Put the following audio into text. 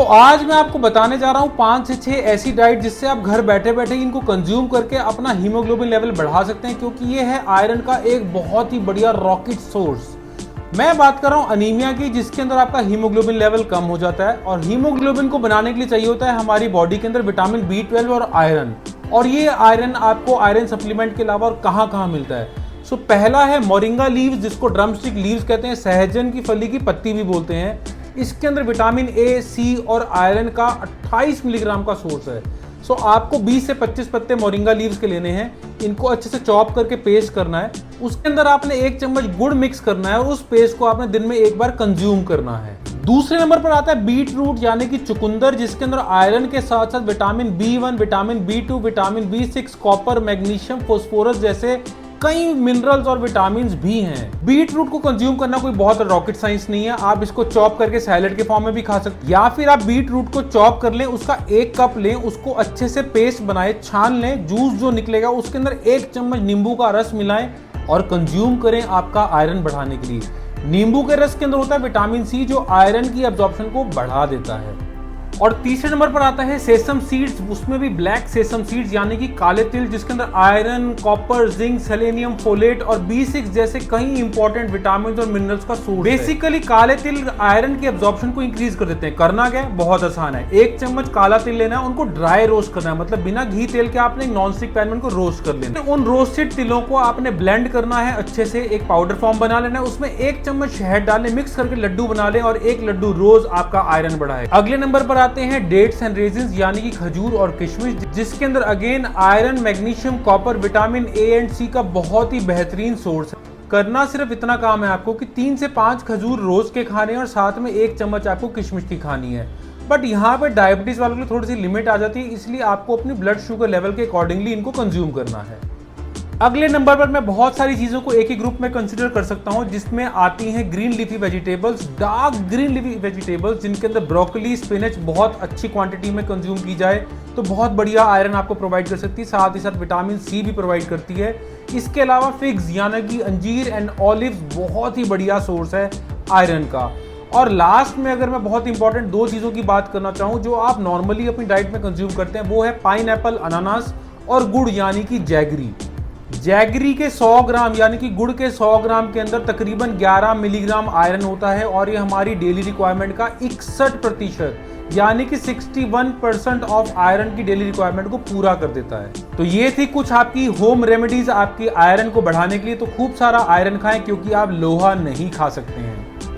तो आज मैं आपको बताने जा रहा हूँ 5 से 6 ऐसी डाइट जिससे आप घर बैठे बैठे इनको कंज्यूम करके अपना हीमोग्लोबिन लेवल बढ़ा सकते हैं, क्योंकि ये है आयरन का एक बहुत ही बढ़िया रॉकेट सोर्स। मैं बात कर रहा हूँ अनीमिया की, जिसके अंदर आपका हीमोग्लोबिन लेवल कम हो जाता है, और हीमोग्लोबिन को बनाने के लिए चाहिए होता है हमारी बॉडी के अंदर विटामिन B12 और आयरन। और ये आयरन आपको आयरन सप्लीमेंट के अलावा और कहाँ कहाँ मिलता है। सो पहला है मोरिंगा लीव्स, जिसको ड्रमस्टिक लीव्स कहते हैं, सहजन की फली की पत्ती भी बोलते हैं। इसके अंदर विटामिन ए, सी और आयरन का 28 मिलीग्राम का सोर्स है। सो आपको 20 से 25 पत्ते मोरिंगा लीव्स के लेने हैं, इनको अच्छे से चॉप करके पेस्ट करना है। उसके अंदर आपने 1 चम्मच गुड़ मिक्स करना है और उस पेस्ट को आपने दिन में एक बार कंज्यूम करना है। दूसरे नंबर पर आता है बीट रूट यानी कि चुकंदर, जिसके अंदर आयरन के साथ साथ vitamin B1, vitamin B2, vitamin B6, copper, magnesium, phosphorus जैसे कई मिनरल्स और विटामिन भी हैं। बीट रूट को कंज्यूम करना कोई बहुत रॉकेट साइंस नहीं है। आप इसको चॉप करके सैलेड के फॉर्म में भी खा सकते हैं, या फिर आप बीट रूट को चॉप कर लें, उसका 1 कप लें, उसको अच्छे से पेस्ट बनाए, छान लें, जूस जो निकलेगा उसके अंदर 1 चम्मच नींबू का रस मिलाएं और कंज्यूम करें आपका आयरन बढ़ाने के लिए। नींबू के रस के अंदर होता है विटामिन सी, जो आयरन की एब्जॉर्प्शन को बढ़ा देता है। और तीसरे नंबर पर आता है सेसम सीड्स, उसमें भी ब्लैक सेसम सीड्स यानी कि काले तिल, जिसके अंदर iron, copper, zinc, selenium, folate और B6 जैसे कई इंपॉर्टेंट विटामिन और मिनरल्स का सोर्स है। बेसिकली काले तिल आयरन की एब्जॉर्प्शन को इंक्रीज कर देते हैं। करना क्या है, बहुत आसान है। 1 चम्मच काला तिल लेना है, उनको ड्राई रोस्ट करना है, मतलब बिना घी तेल के आपने नॉन स्टिक पैन में उनको रोस्ट कर लेना है। उन रोस्टेड तिलों को आपने ब्लेंड करना है, अच्छे से एक पाउडर फॉर्म बना लेना है, उसमें 1 चम्मच शहद डालें, मिक्स करके लड्डू बना लें और 1 लड्डू रोज आपका आयरन बढ़ाए। अगले नंबर पर आते हैं डेट्स एंड रेजिन्स यानी कि खजूर और किशमिश, जिसके अंदर again iron, magnesium, copper, vitamin A and C का बहुत ही बेहतरीन सोर्स है। करना सिर्फ इतना काम है आपको कि 3 से 5 खजूर रोज के खाने और साथ में 1 चम्मच आपको किशमिश की खानी है। बट यहाँ पे डायबिटीज वालों के लिए थोड़ी सी लिमिट आ जाती है, इसलिए आपको अपनी ब्लड शुगर लेवल के अकॉर्डिंगली इनको कंज्यूम करना है। अगले नंबर पर मैं बहुत सारी चीजों को एक ही ग्रुप में कंसीडर कर सकता हूं, जिसमें आती हैं green leafy vegetables, dark green leafy vegetables, जिनके अंदर ब्रोकली, स्पिनच बहुत अच्छी क्वांटिटी में कंज्यूम की जाए तो बहुत बढ़िया आयरन आपको प्रोवाइड कर सकती है, साथ ही साथ विटामिन सी भी प्रोवाइड करती है। इसके अलावा फिग्स यानी कि अंजीर एंड ऑलिव्स बहुत ही बढ़िया सोर्स है आयरन का। और लास्ट में अगर मैं बहुत इंपॉर्टेंट 2 चीज़ों की बात करना चाहूँ जो आप नॉर्मली अपनी डाइट में कंज्यूम करते हैं, वो है पाइनएप्पल, अनानास और गुड़ यानी कि जैगरी। जैगरी के 100 ग्राम यानी कि गुड़ के 100 ग्राम के अंदर तकरीबन 11 मिलीग्राम आयरन होता है, और ये हमारी डेली रिक्वायरमेंट का 61% यानी कि 61% ऑफ आयरन की डेली रिक्वायरमेंट को पूरा कर देता है। तो ये थी कुछ आपकी होम रेमेडीज आपकी आयरन को बढ़ाने के लिए। तो खूब सारा आयरन खाएं, क्योंकि आप लोहा नहीं खा सकते हैं।